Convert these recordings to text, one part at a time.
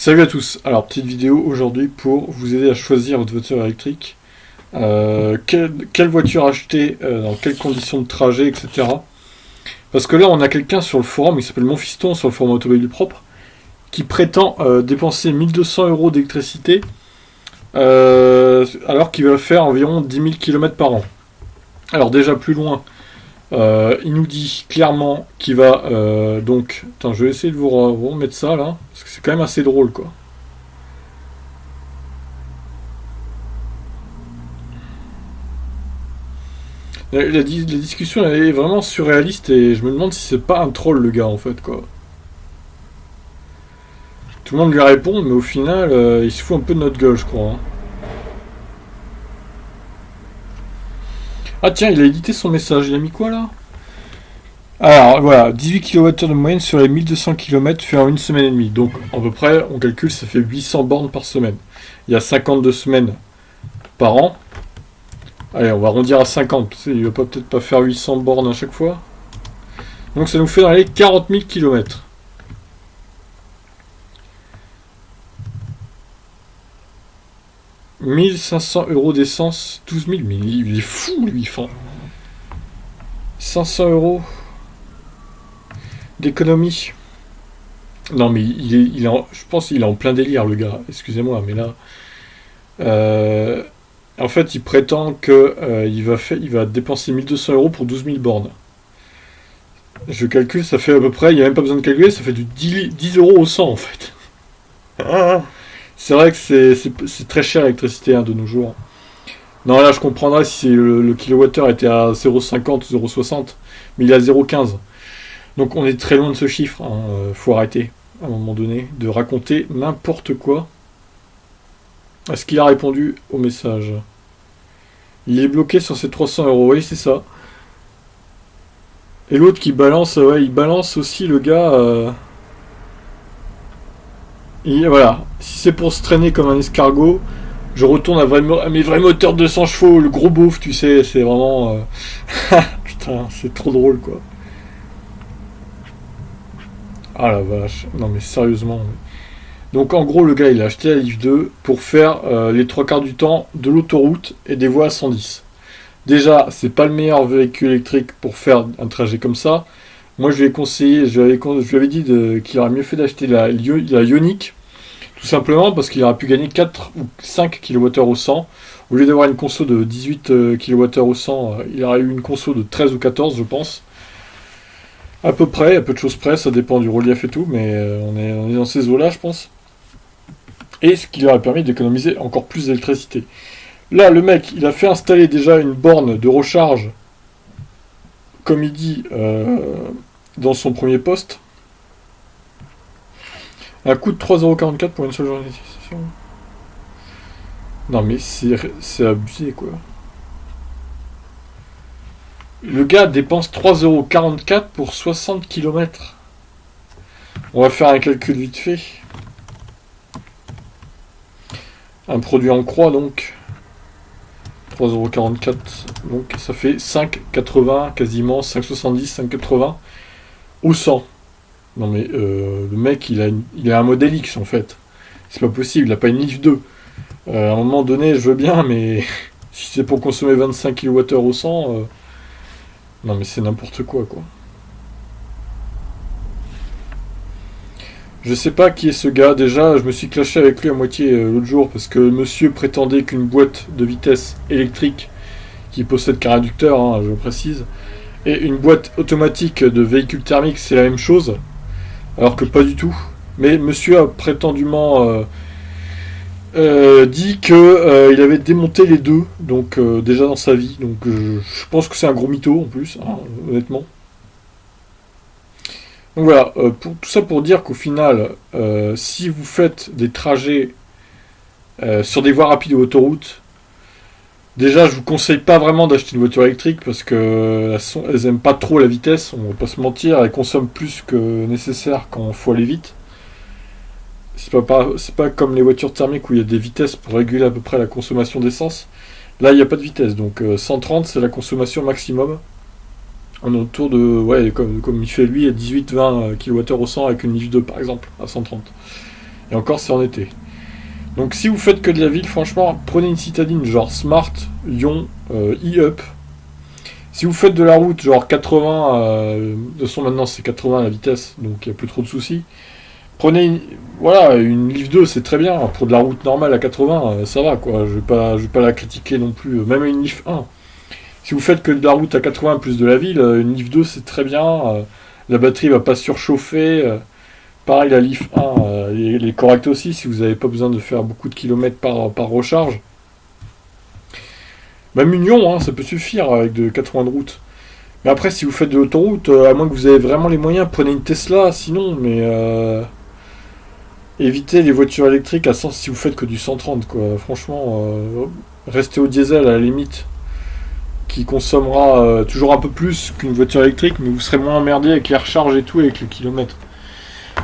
Salut à tous, alors petite vidéo aujourd'hui pour vous aider à choisir votre voiture électrique, quelle voiture acheter, dans quelles conditions de trajet, etc. Parce que là on a quelqu'un sur le forum, il s'appelle Mon Fiston sur le forum Automobile Propre, qui prétend dépenser 1200 euros d'électricité alors qu'il va faire environ 10 000 km par an. Alors déjà plus loin, il nous dit clairement qu'il va donc... Attends, je vais essayer de vous remettre ça là, parce que c'est quand même assez drôle quoi. La discussion elle est vraiment surréaliste et je me demande si c'est pas un troll le gars en fait quoi. Tout le monde lui répond mais au final il se fout un peu de notre gueule je crois. Hein. Ah tiens, il a édité son message, il a mis quoi là? Alors voilà, 18 kWh de moyenne sur les 1200 km fait en une semaine et demie. Donc à peu près, on calcule, ça fait 800 bornes par semaine. Il y a 52 semaines par an. Allez, on va arrondir à 50. Il va peut-être pas faire 800 bornes à chaque fois. Donc ça nous fait dans les 40 000 km. « 1500 euros d'essence, 12 000. Mais il est fou lui, enfin. 500 euros d'économie. Non mais je pense qu'il est en plein délire le gars, excusez-moi, mais là... en fait il prétend que il va dépenser 1200 euros pour 12 000 bornes. Je calcule, ça fait à peu près, il n'y a même pas besoin de calculer, ça fait du 10 euros au 100 en fait. C'est vrai que c'est très cher l'électricité hein, de nos jours. Non là je comprendrais si le kilowattheure était à 0,50 ou 0,60, mais il est à 0,15. Donc on est très loin de ce chiffre, hein. Faut arrêter à un moment donné de raconter n'importe quoi. Est-ce qu'il a répondu au message? Il est bloqué sur ses 300 euros, oui c'est ça. Et l'autre qui balance, ouais il balance aussi le gars. Voilà, si c'est pour se traîner comme un escargot, je retourne à mes vrais moteurs de 200 chevaux, le gros beauf, tu sais, c'est vraiment... Putain, c'est trop drôle quoi. Ah la vache, non mais sérieusement. Donc en gros le gars il a acheté la Leaf 2 pour faire les trois quarts du temps de l'autoroute et des voies à 110. Déjà c'est pas le meilleur véhicule électrique pour faire un trajet comme ça. Moi je lui ai conseillé, je lui avais dit qu'il aurait mieux fait d'acheter la Ioniq. Tout simplement parce qu'il aurait pu gagner 4 ou 5 kWh au 100. Au lieu d'avoir une conso de 18 kWh au 100, il aurait eu une conso de 13 ou 14 je pense. À peu près, à peu de choses près, ça dépend du relief et tout, mais on est dans ces eaux-là, je pense. Et ce qui lui aurait permis d'économiser encore plus d'électricité. Là, le mec, il a fait installer déjà une borne de recharge, comme il dit dans son premier post. Un coût de 3,44€ pour une seule journée d'utilisation. Non mais c'est abusé quoi. Le gars dépense 3,44€ pour 60 km. On va faire un calcul vite fait. Un produit en croix donc. 3,44€. Donc ça fait 5,80, quasiment 5,70, 5,80 au 100. Non mais le mec il a un modèle X en fait. C'est pas possible, il a pas une Leaf 2. À un moment donné je veux bien mais si c'est pour consommer 25 kWh au 100... Non mais c'est n'importe quoi. Je sais pas qui est ce gars, déjà je me suis clashé avec lui à moitié l'autre jour parce que le monsieur prétendait qu'une boîte de vitesse électrique qui possède qu'un réducteur, hein, je précise, et une boîte automatique de véhicule thermique c'est la même chose, alors que pas du tout. Mais monsieur a prétendument dit que il avait démonté les deux, donc déjà dans sa vie, donc je pense que c'est un gros mytho en plus, hein, honnêtement. Donc voilà, tout ça pour dire qu'au final, si vous faites des trajets sur des voies rapides ou autoroutes, déjà je vous conseille pas vraiment d'acheter une voiture électrique parce que elles aiment pas trop la vitesse, on va pas se mentir, elles consomment plus que nécessaire quand il faut aller vite. C'est pas comme les voitures thermiques où il y a des vitesses pour réguler à peu près la consommation d'essence. Là il n'y a pas de vitesse, donc 130 c'est la consommation maximum. On est autour de, ouais, comme il fait lui, à 18-20 kWh au 100 avec une Leaf 2 par exemple, à 130. Et encore, c'est en été. Donc si vous faites que de la ville, franchement, prenez une citadine genre Smart, Lyon, e-up. Si vous faites de la route genre 80, de toute façon maintenant c'est 80 la vitesse, donc il n'y a plus trop de soucis. Prenez une Leaf 2, c'est très bien. Pour de la route normale à 80, ça va quoi. Je vais pas la critiquer non plus. Même une Leaf 1. Si vous faites que de la route à 80 plus de la ville, une Leaf 2 c'est très bien. La batterie va pas surchauffer. Pareil, la Leaf 1, elle est correcte aussi si vous n'avez pas besoin de faire beaucoup de kilomètres par recharge. Même Union, hein, ça peut suffire avec de 80 de route. Mais après, si vous faites de l'autoroute, à moins que vous avez vraiment les moyens, prenez une Tesla, sinon, mais évitez les voitures électriques à 100 si vous faites que du 130, quoi. Franchement, restez au diesel à la limite, qui consommera toujours un peu plus qu'une voiture électrique, mais vous serez moins emmerdé avec les recharges et tout, avec les kilomètres.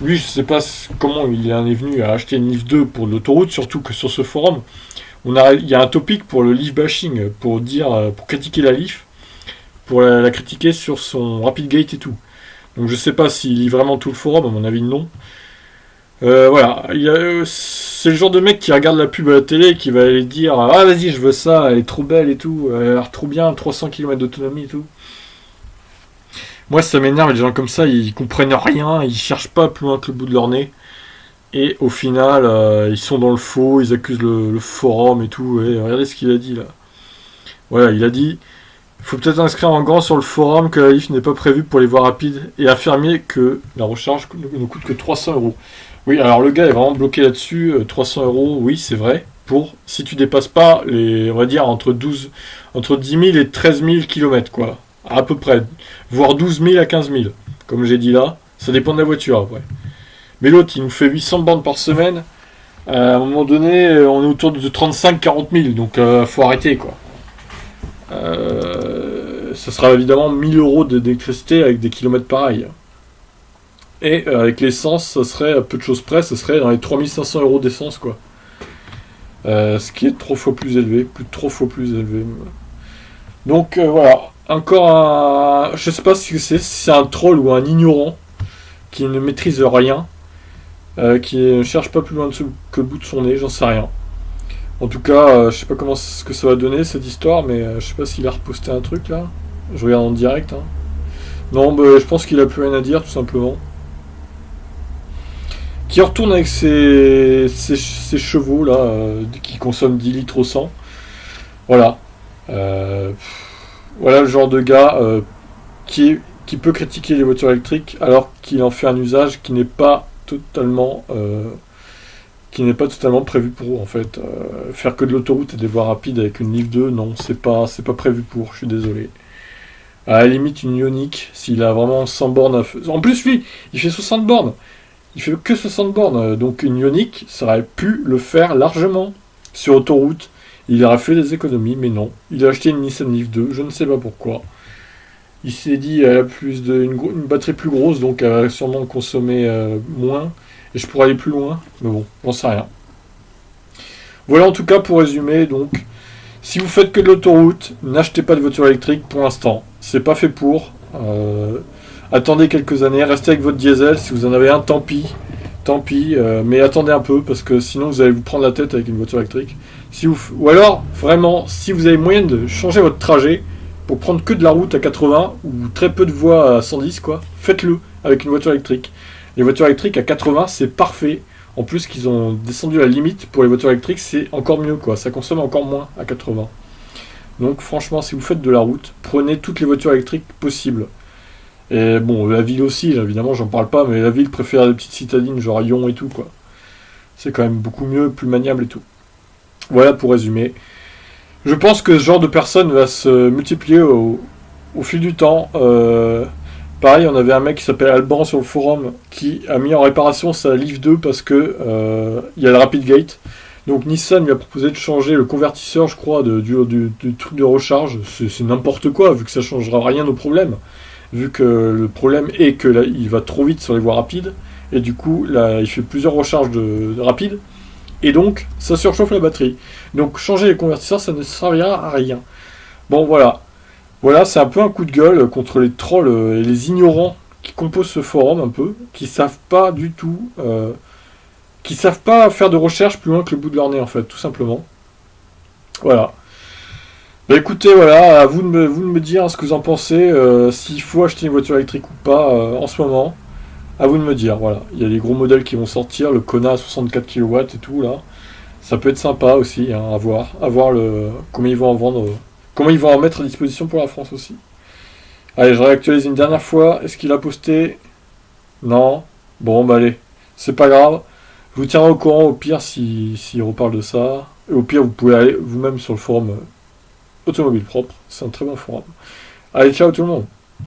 Lui, je sais pas comment il en est venu à acheter une Leaf 2 pour de l'autoroute, surtout que sur ce forum, il y a un topic pour le Leaf bashing, pour critiquer la Leaf, pour la critiquer sur son Rapid Gate et tout. Donc je sais pas s'il lit vraiment tout le forum, à mon avis non. Voilà, c'est le genre de mec qui regarde la pub à la télé et qui va aller dire ah vas-y je veux ça, elle est trop belle et tout, elle a l'air trop bien, 300 km d'autonomie et tout. Moi ça m'énerve, les gens comme ça ils comprennent rien, ils cherchent pas plus loin que le bout de leur nez. Et au final ils sont dans le faux, ils accusent le forum et tout. Et regardez ce qu'il a dit là. Voilà, il a dit il faut peut-être inscrire en grand sur le forum que la Leaf n'est pas prévue pour les voies rapides et affirmer que la recharge ne coûte que 300 €. Oui, alors le gars est vraiment bloqué là-dessus. 300 €, oui, c'est vrai. Si tu dépasses pas on va dire entre 10 000 et 13 000 km, quoi. À peu près. Voire 12 000 à 15 000. Comme j'ai dit là. Ça dépend de la voiture après. Mais l'autre, il nous fait 800 bornes par semaine. À un moment donné, on est autour de 35-40 000. Donc, faut arrêter, quoi. Ça sera évidemment 1000 € d'électricité avec des kilomètres pareils. Et avec l'essence, ça serait à peu de choses près, ça serait dans les 3500 € d'essence, quoi. Ce qui est 3 fois plus élevé, plus de 3 fois plus élevé. Donc voilà, encore un... Je sais pas si c'est un troll ou un ignorant qui ne maîtrise rien, qui ne cherche pas plus loin que le bout de son nez, j'en sais rien. En tout cas, je sais pas ce que ça va donner cette histoire, mais je sais pas s'il a reposté un truc là. Je regarde en direct. Hein. Non, je pense qu'il a plus rien à dire tout simplement. Qui retourne avec ses chevaux là, qui consomment 10 litres au 100. Voilà. Voilà le genre de gars qui peut critiquer les voitures électriques alors qu'il en fait un usage qui n'est pas totalement prévu pour en fait. Faire que de l'autoroute et des voies rapides avec une Leaf 2, non, c'est pas prévu pour, je suis désolé. À la limite une Ioniq, s'il a vraiment 100 bornes à faire. En plus lui, il fait 60 bornes. Il fait que 60 bornes, donc une Ioniq, ça aurait pu le faire largement sur autoroute. Il aurait fait des économies, mais non. Il a acheté une Nissan Leaf 2, je ne sais pas pourquoi. Il s'est dit elle a une batterie plus grosse, donc elle va sûrement consommer moins. Et je pourrais aller plus loin, mais bon, j'en sais rien. Voilà en tout cas pour résumer, donc si vous faites que de l'autoroute, n'achetez pas de voiture électrique pour l'instant. C'est pas fait pour. Attendez quelques années, restez avec votre diesel. Si vous en avez un, tant pis. Mais attendez un peu parce que sinon vous allez vous prendre la tête avec une voiture électrique. Ou alors, vraiment, si vous avez moyen de changer votre trajet pour prendre que de la route à 80 ou très peu de voies à 110, quoi, faites-le avec une voiture électrique. Les voitures électriques à 80, c'est parfait. En plus qu'ils ont descendu la limite pour les voitures électriques, c'est encore mieux, quoi. Ça consomme encore moins à 80. Donc franchement, si vous faites de la route, prenez toutes les voitures électriques possibles. Et bon, la ville aussi, là, évidemment, j'en parle pas, mais la ville préfère des petites citadines, genre Lyon et tout, quoi. C'est quand même beaucoup mieux, plus maniable et tout. Voilà pour résumer. Je pense que ce genre de personne va se multiplier au fil du temps. Pareil, on avait un mec qui s'appelle Alban sur le forum qui a mis en réparation sa Leaf 2 parce que il y a le Rapid Gate. Donc Nissan lui a proposé de changer le convertisseur, je crois, du truc de recharge. C'est n'importe quoi, vu que ça changera rien au problème. Vu que le problème est que là, il va trop vite sur les voies rapides. Et du coup, là, il fait plusieurs recharges de rapides. Et donc, ça surchauffe la batterie. Donc, changer les convertisseurs, ça ne servira à rien. Bon, voilà. Voilà, c'est un peu un coup de gueule contre les trolls et les ignorants qui composent ce forum un peu, qui savent pas du tout qui savent pas faire de recherche plus loin que le bout de leur nez, en fait, tout simplement. Voilà. Bah écoutez, voilà, à vous de me dire ce que vous en pensez, s'il faut acheter une voiture électrique ou pas en ce moment. À vous de me dire, voilà. Il y a les gros modèles qui vont sortir, le Kona à 64 kW et tout, là. Ça peut être sympa aussi, hein, à voir comment ils vont en vendre, comment ils vont en mettre à disposition pour la France aussi. Allez, je réactualise une dernière fois. Est-ce qu'il a posté? Non. Bon, bah allez. C'est pas grave. Je vous tiendrai au courant au pire s'il reparle de ça. Et au pire, vous pouvez aller vous-même sur le forum Automobile Propre. C'est un très bon forum. Allez, ciao tout le monde.